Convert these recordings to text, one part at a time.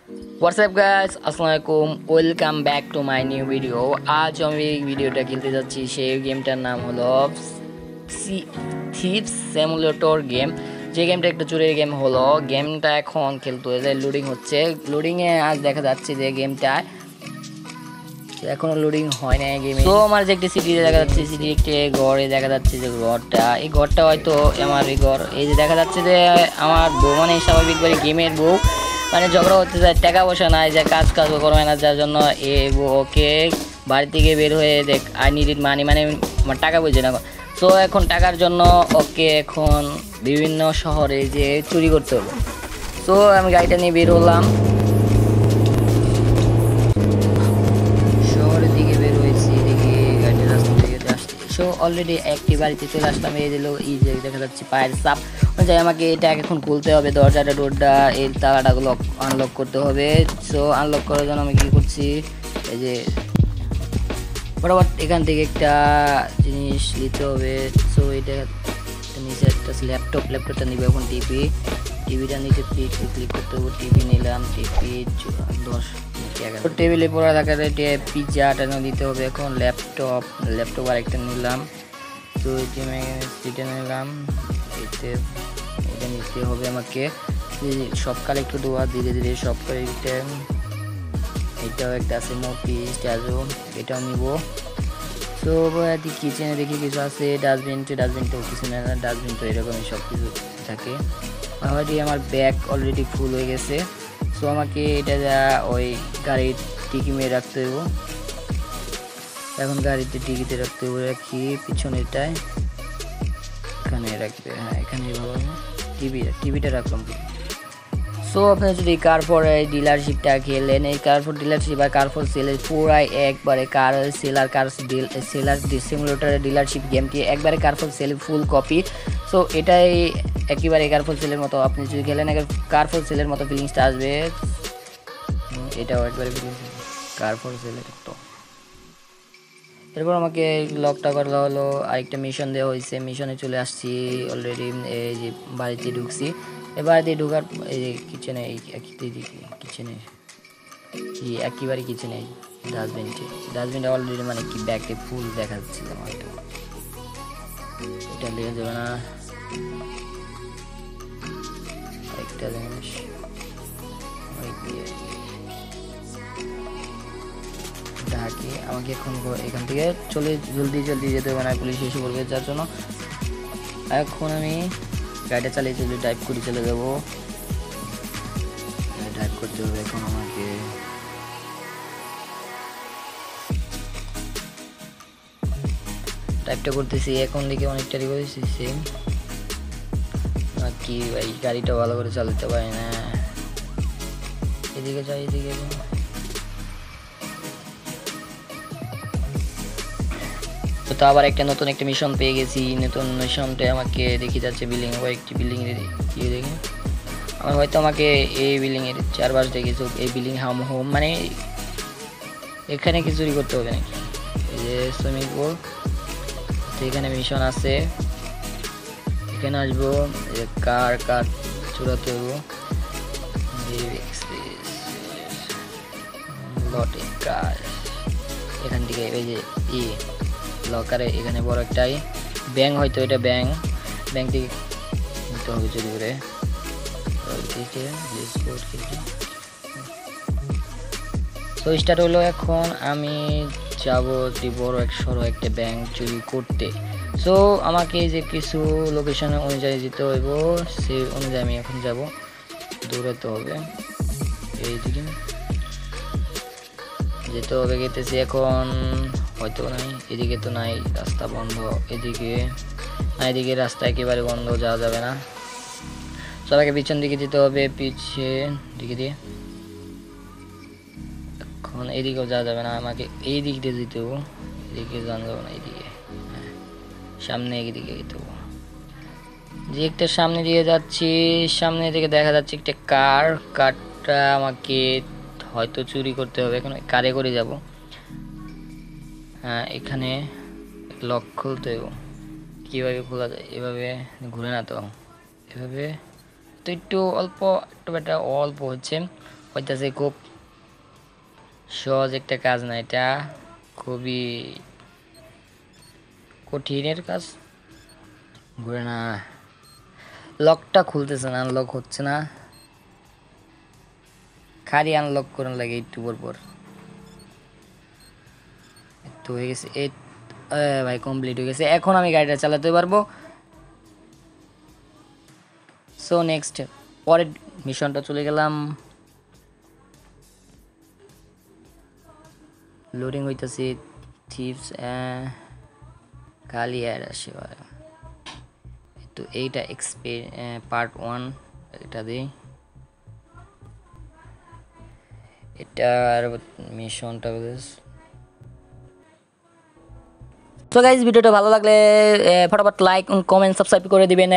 WhatsApp guys, আসসালামু আলাইকুম, welcome back to my new video. আজ আমি এই ভিডিওটা খেলতে যাচ্ছি, সেই গেমটার নাম হলো থিপস সিমুলেটর গেম। যে গেমটা একটা চুরির গেম হলো। গেমটা এখন খেলতে হয়েছে, লোডিং হচ্ছে। লোডিংয়ে আজ দেখা যাচ্ছে যে গেমটা এখনো লোডিং হয় না গেমে। তো আমার যে একটি সিটি দেখা যাচ্ছে, সিটি একটি ঘরে দেখা যাচ্ছে যে ঘরটা, এই ঘরটা হয়তো আমার এই ঘর। এই যে দেখা যাচ্ছে যে আমার বউ, মানে স্বাভাবিকভাবে গেমের বউ, মানে ঝগড়া হতে যায়, টাকা পয়সা নাই, যে কাজ করে না, যার জন্য ওকে বাড়ি থেকে বের হয়ে দেখ আই নিড ইট মানি, মানে আমার টাকা বুঝে না। তো এখন টাকার জন্য ওকে এখন বিভিন্ন শহরে যে চুরি করতে হলো। তো আমি গাড়িটা নিয়ে বের হলাম, শহরের দিকে বের হয়েছি। দেখি গাড়িটা রাস্তা থেকে আসছে। সো অলরেডি একটি বাড়িতে চলে আসলাম। এই দিল এই যে দেখা যাচ্ছে পায়ের চাপ অনুযায়ী আমাকে এটা এখন খুলতে হবে, দরজাটা ডোরটা এই তালাটাগুলো আনলক করতে হবে। সো আনলক করার জন্য আমি কী করছি, এই যে বরাবর এখান থেকে একটা জিনিস নিতে হবে। সো এটা নিচে একটা ল্যাপটপটা নিবে এখন। টিভিটা নিচে ক্লিক করতে হবে। টিভি নিলাম, টিভি 10 টেবিলে পড়া থাকাতে পিজ্জাটা দিতে হবে এখন। ল্যাপটপ আরেকটা নিলাম। তো এটা নিলাম, এতে এটা নিতে হবে আমাকে। সব কালেক্ট দেওয়া ধীরে ধীরে সব কালেক্ট। এটাও একটা আছে মোটি স্ট্যাজু, এটাও নিব। তো কিচেনে দেখি কিছু আছে, ডাস্টবিনটাও কিছু না, ডাস্টবিন তো এরকমই সব কিছু থাকে। অলরেডি আমার ব্যাগ অলরেডি ফুল হয়ে গেছে। সো আমাকে এটা ওই গাড়ির টিকি মেরে রাখতে হইব। এখন গাড়িতে টিকিতে রাখতে হবে, রাখি পিছনেরটায়, এখানে রাখবে। হ্যাঁ, এখানে টিভিটা রাখলাম। সো আপনি যদি কারফোর ডিলারশিপটা খেলেন, এই কারফোর ডিলারশিপ আর কারফোর সেলের পুরাই একবারে সেলার সিমুলেটরের ডিলারশিপ গেমটি একবারে কারফোর সেলের ফুল কপি। সো এটাই একেবারে কারফোর সেলের মতো। আপনি যদি খেলেন কারফোর সেলের মতো ফিলিংসটা আসবে। এটাও একবারে কারফোর সেলের তো। এরপর আমাকে লকটা করা হলো, আরেকটা মিশন দেওয়া হয়েছে, মিশনে চলে আসছি অলরেডি। এই যে বাড়িতে ঢুকছি, এবার দিয়ে ঢুকার এই যে কিচেনে, একেবারে কিচেনে ডাস্টবিনটা অলরেডি মানে কি ব্যাগটি ফুল দেখা যাচ্ছিল আমার। এটা লেগে যাবে না। আরেকটা জিনিস ঢাকি, আমাকে এখন এখান থেকে জলদি যেতে হবে না, পুলিশ এসে পড়বে, যার জন্য এখন আমি গাড়িটা চালিয়ে ড্রাইভ করে চলে যাবো। ড্রাইভ করতে হবে এখন আমাকে। ড্রাইভটা করতেছি এখন, দিকে অনেকটা করেছি কি ভাই, গাড়িটা ভালো করে চালাতে পারি না। এদিকে যাই, এদিকে তো আবার একটা নতুন একটা মিশন পেয়ে গেছি। নতুন মিশনটা আমাকে দেখি যাচ্ছে বিল্ডিং, একটি বিল্ডিং দিয়ে দেখি আমার হয়তো আমাকে এই বিল্ডিং এর চারপাশ দেখেছো, এই বিল্ডিং হোম মানে এখানে কি চুরি করতে হবে নাকি? এই যে সুইমিং পুল, তো এখানে মিশন আছে, এখানে আসবো, কার চুরাতে হবো। কার এখান থেকে এই যে লকারে এখানে বড় একটাই ব্যাংক, হয়তো এটা ব্যাংক থেকে নিতে হবে চুরি করে। তো স্টার্ট হলো। এখন আমি যাব একটি বড় একটা ব্যাংক চুরি করতে। সো আমাকে যে কিছু লোকেশন অনুযায়ী যেতে হইব, সেই অনুযায়ী আমি এখন যাব, দৌড়াতে হবে। এইদিকে যেতে হবে, গেতেছি এখন। হয়তো নাই, এদিকে তো নাই, রাস্তা বন্ধ। এদিকে রাস্তা একেবারে বন্ধ, যাওয়া যাবে না। সবাইকে পিছন দিকে যেতে হবে, দিকে দিয়ে। এখন এদিকেও যাওয়া যাবে না, আমাকে এই দিক দিয়ে যেতে হবে। এদিকে যাওয়া যাবে না, এইদিকে সামনে এদিকে যেতে হবে। যে একটা সামনে দিয়ে যাচ্ছি, সামনে থেকে দেখা যাচ্ছে একটা কারটা আমাকে হয়তো চুরি করতে হবে। এখন কারে করে যাব। হ্যাঁ, এখানে লক খুলতে হবে। কীভাবে খোলা যায়? এভাবে ঘুরে না তো, এভাবে তো একটু অল্প হচ্ছে। হইতেছে খুব সহজ একটা কাজ না, এটা খুবই কঠিনের কাজ। ঘুরে না, লকটা খুলতেছে না, আনলক হচ্ছে না, খালি আনলক করার লাগে একটু পর। তো হয়ে গেছে এই ভাই, কমপ্লিট হয়ে গেছে। এখন আমি গাড়িটা চালাতে পারবো। সো নেক্সট পরের মিশনটা চলে গেলাম। লোডিং হইতেছে থিপস খালি আর আসে। তো এইটা পার্ট 1 এটা দিই, এটার মিশনটা। তো গাইজ ভিডিওটা ভালো লাগলে ফটাফট লাইক কমেন্ট সাবস্ক্রাইব করে দিবেন।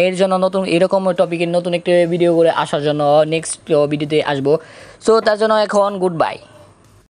এর জন্য নতুন এরকম টপিকের নতুন একটা ভিডিও করে আসার জন্য নেক্সট ভিডিওতে আসবো। সো তার জন্য এখন গুড বাই।